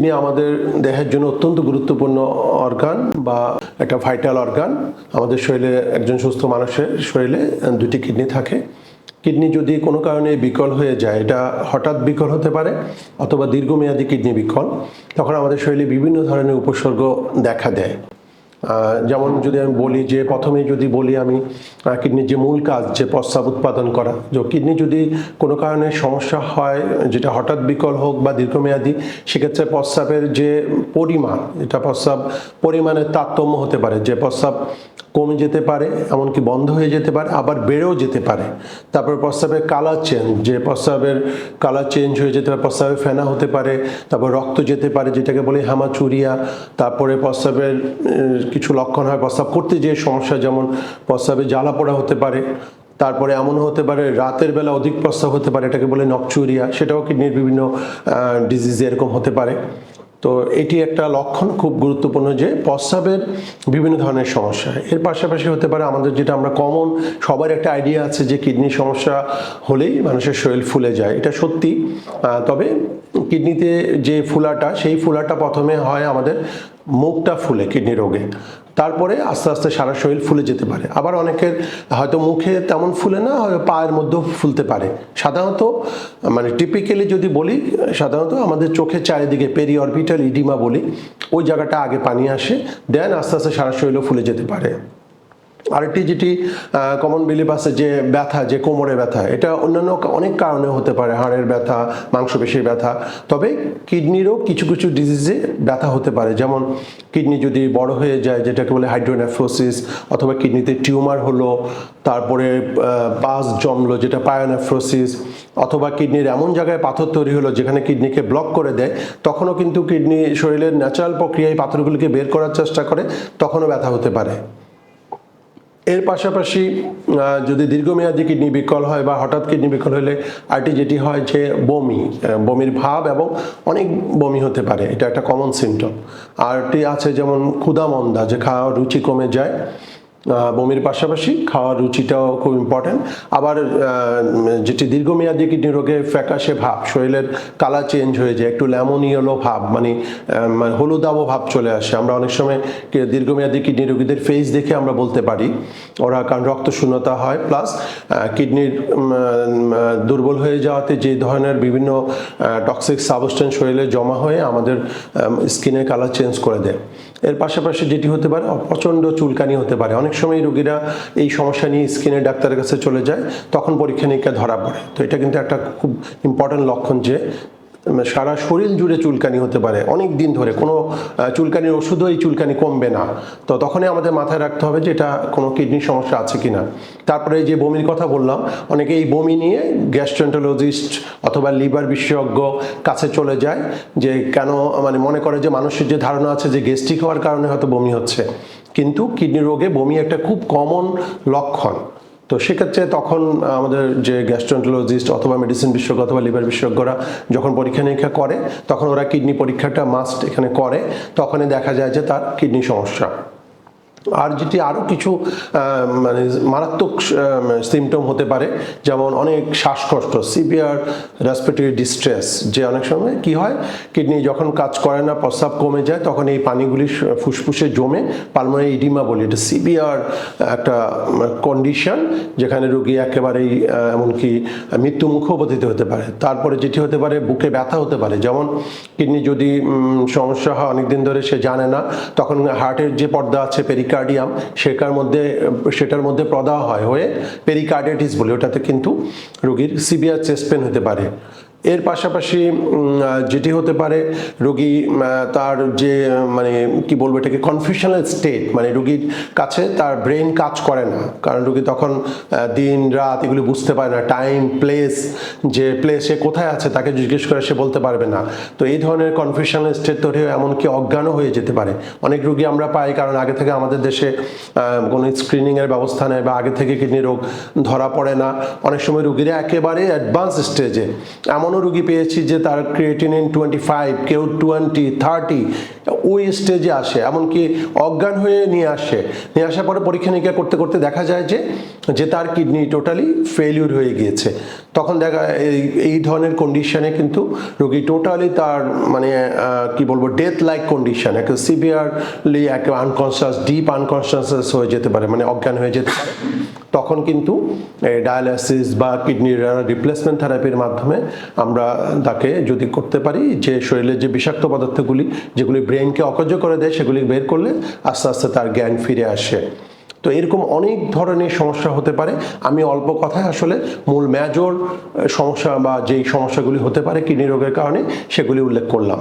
Kidney আমাদের দেহের জন্য অত্যন্ত গুরুত্বপূর্ণ অর্গান বা একটা ভাইটাল অর্গান। আমাদের শরীরে একজন সুস্থ মানুষের শরীরে দুটি কিডনি থাকে। কিডনি যদি কোনো কারণে বিকল হয়ে যায়, এটা হঠাৎ বিকল হতে পারে অথবা দীর্ঘমেয়াদী কিডনি বিকল, তখন আমাদের শরীরে বিভিন্ন ধরনের উপসর্গ দেখা দেয়। যেমন যদি আমি বলি যে প্রথমেই যদি বলি আমি কিডনির যে মূল কাজ যে প্রস্রাব উৎপাদন করা, যে কিডনি যদি কোনো কারণে সমস্যা হয় যেটা হঠাৎ বিকল হোক বা দীর্ঘমেয়াদী, সেক্ষেত্রে প্রস্রাবের যে পরিমাণ, এটা প্রস্রাব পরিমাণের তারতম্য হতে পারে, যে প্রস্রাব কমে যেতে পারে, এমনকি বন্ধ হয়ে যেতে পারে, আবার বেড়েও যেতে পারে। তারপর প্রস্রাবের কালার চেঞ্জ, যে প্রস্রাবের কালার চেঞ্জ হয়ে যেতে পারে, প্রস্রাবে ফেনা হতে পারে, তারপর রক্ত যেতে পারে যেটাকে বলি হেমাচুরিয়া। তারপরে প্রস্রাবের কিছু লক্ষণ হয় প্রস্রাব করতে যে সমস্যা, যেমন প্রস্রাবে জ্বালা পোড়া হতে পারে। তারপরে এমন হতে পারে রাতের বেলা অধিক প্রস্রাব হতে পারে, এটাকে বলে নকচুরিয়া, সেটাও কিডনির বিভিন্ন ডিজিজে এরকম হতে পারে। তো এটি একটা লক্ষণ খুব গুরুত্বপূর্ণ যে প্রস্রাবের বিভিন্ন ধরনের সমস্যা। এর পাশাপাশি হতে পারে আমাদের যেটা আমরা কমন সবার একটা আইডিয়া আছে যে কিডনির সমস্যা হলেই মানুষের শরীর ফুলে যায়, এটা সত্যি। তবে কিডনিতে যে ফুলাটা, সেই ফুলাটা প্রথমে হয় আমাদের মুখটা ফুলে কিডনি রোগে, তারপরে আস্তে আস্তে সারা শরীর ফুলে যেতে পারে। আবার অনেকের হয়তো মুখে তেমন ফুলে না, হয়তো পায়ের মধ্যেও ফুলতে পারে। সাধারণত মানে টিপিক্যালি যদি বলি, সাধারণত আমাদের চোখের চারিদিকে পেরিঅরবিটাল ইডিমা বলি, ওই জায়গাটা আগে পানি আসে, দেন আস্তে আস্তে সারা শরীরও ফুলে যেতে পারে। আরেকটি যেটি কমন বিলিভ আছে যে ব্যথা, যে কোমরে ব্যথা, এটা অন্যান্য অনেক কারণে হতে পারে, হাড়ের ব্যথা, মাংসপেশির ব্যথা। তবে কিডনিরও কিছু কিছু ডিজিজে ব্যথা হতে পারে, যেমন কিডনি যদি বড় হয়ে যায় যেটাকে বলে হাইড্রোনেফ্রোসিস, অথবা কিডনিতে টিউমার হলো, তারপরে পাস জমলো যেটা পায়োনেফ্রোসিস, অথবা কিডনির এমন জায়গায় পাথর তৈরি হলো যেখানে কিডনিকে ব্লক করে দেয়, তখনও কিন্তু কিডনি শরীরের ন্যাচারাল প্রক্রিয়ায় পাথরগুলিকে বের করার চেষ্টা করে, তখনও ব্যথা হতে পারে। এর পাশাপাশি যদি দীর্ঘমেয়াদী কিডনি বিকল হয় বা হঠাৎ কিডনি বিকল হলে আরটি যেটি হয় যে বমির ভাব এবং অনেক বমি হতে পারে, এটা একটা কমন সিমটম। আরটি আছে যেমন ক্ষুধামন্দা, যে খাওয়ার রুচি কমে যায়। বমির পাশাপাশি খাওয়ার রুচিটাও খুব ইম্পর্টেন্ট। আবার যেটি দীর্ঘমেয়াদী কিডনি রোগে ফ্যাকাশে ভাব, শরীরের কালার চেঞ্জ হয়ে যায়, একটু লেমন ইয়েলো ভাব, মানে হলুদাবো ভাব চলে আসে। আমরা অনেক সময় দীর্ঘমেয়াদী কিডনি রোগীদের ফেস দেখে আমরা বলতে পারি ওরা, কারণ রক্ত শূন্যতা হয়, প্লাস কিডনির দুর্বল হয়ে যাওয়াতে যে ধরনের বিভিন্ন টক্সিক সাবস্টেন্স শরীরে জমা হয়ে আমাদের স্কিনের কালার চেঞ্জ করে দেয়। এর পাশাপাশি যেটি হতে পারে প্রচণ্ড চুলকানি হতে পারে। অনেক সময় রোগীরা এই সমস্যা নিয়ে স্কিনের ডাক্তারের কাছে চলে যায়, তখন পরীক্ষা নিরীক্ষা ধরা পড়ে। তো এটা কিন্তু একটা খুব ইম্পর্টেন্ট লক্ষণ যে সারা শরীর জুড়ে চুলকানি হতে পারে অনেক দিন ধরে, কোনো চুলকানির ওষুধও এই চুলকানি কমবে না। তো তখনই আমাদের মাথায় রাখতে হবে যে এটা কোনো কিডনির সমস্যা আছে কিনা। তারপরে যে বমির কথা বললাম, অনেকে এই বমি নিয়ে গ্যাস্ট্রোএন্টারোলজিস্ট অথবা লিভার বিশেষজ্ঞ কাছে চলে যায়, যে কেন মানে মনে করে যে মানুষের যে ধারণা আছে যে গ্যাস্ট্রিক হওয়ার কারণে হয়তো বমি হচ্ছে, কিন্তু কিডনি রোগে বমি একটা খুব কমন লক্ষণ। তো সেক্ষেত্রে তখন আমাদের যে গ্যাস্ট্রোএন্টারোলজিস্ট অথবা মেডিসিন বিশেষজ্ঞ অথবা লিভার বিশেষজ্ঞরা যখন পরীক্ষা নিরীক্ষা করে, তখন ওরা কিডনি পরীক্ষাটা মাস্ট এখানে করে, তখনই দেখা যায় যে তার কিডনি সমস্যা। আর যেটি আরও কিছু মানে মারাত্মক সিমটম হতে পারে, যেমন অনেক শ্বাসকষ্ট, সিভিয়ার রেসপিরেটরি ডিস্ট্রেস, যে অনেক সময় কি হয় কিডনি যখন কাজ করে না, প্রস্রাব কমে যায়, তখন এই পানিগুলি ফুসফুসে জমে পালমোনারি ইডিমা বলি, এটা সিভিয়ার একটা কন্ডিশন যেখানে রোগী একেবারেই এমনকি মৃত্যুমুখেও পতিত হতে পারে। তারপরে যেটি হতে পারে বুকে ব্যথা হতে পারে, যেমন কিডনি যদি সমস্যা হয় অনেকদিন ধরে সে জানে না, তখন হার্টের যে পর্দা আছে পেরিকার্ডিয়াম, সেটার মধ্যে প্রদাহ হয়ে পেরিকার্ডিটিস বলে, ওটাতে কিন্তু রোগীর সিভিয়ার চেস্ট পেন হতে পারে। এর পাশাপাশি যেটি হতে পারে রোগী তার যে মানে কি বলবো এটাকে কনফিউশনাল স্টেট, মানে রোগীর কাছে তার ব্রেন কাজ করে না, কারণ রোগী তখন দিন রাত এগুলি বুঝতে পারে না, টাইম প্লেস, যে প্লেসে কোথায় আছে তাকে জিজ্ঞেস করে সে বলতে পারবে না। তো এই ধরনের কনফিউশনাল স্টেট তৈরি হয়ে এমনকি অজ্ঞানও হয়ে যেতে পারে। অনেক রোগী আমরা পাই, কারণ আগে থেকে আমাদের দেশে কোনো স্ক্রিনিংয়ের ব্যবস্থা নেই বা আগে থেকে কিডনি রোগ ধরা পড়ে না। অনেক সময় রোগীরা একেবারে অ্যাডভান্স স্টেজে, এমনও রোগী পেয়েছি যে তার ক্রিয়েটিনিন 25, কেউ 20, 30, ওই স্টেজে আসে, এমনকি অজ্ঞান হয়ে নিয়ে আসার পরে পরীক্ষা নিরীক্ষা করতে করতে দেখা যায় যে তার কিডনি টোটালি ফেলিউর হয়ে গিয়েছে। তখন দেখা এই ধরনের কন্ডিশনে কিন্তু রোগী টোটালি তার মানে কি বলবো ডেথ লাইক কন্ডিশন, একটা সিভিয়ারলি একটা আনকনসিয়াস ডিপ আনকনসিয়াসনেস হয়ে যেতে পারে, মানে অজ্ঞান হয়ে যেতে পারে। তখন কিন্তু ডায়ালাইসিস বা কিডনি রিপ্লেসমেন্ট থেরাপির মাধ্যমে আমরা তাকে যদি করতে পারি যে শরীরে যে বিষাক্ত পদার্থগুলি যেগুলি ব্রেনকে অকার্য করে দেয় সেগুলি বের করলে আস্তে আস্তে তার জ্ঞান ফিরে আসে। তো এরকম অনেক ধরনের সমস্যা হতে পারে। আমি অল্প কথায় আসলে মূল মেজর সমস্যা বা যেই সমস্যাগুলি হতে পারে কিডনি রোগের কারণে সেগুলি উল্লেখ করলাম।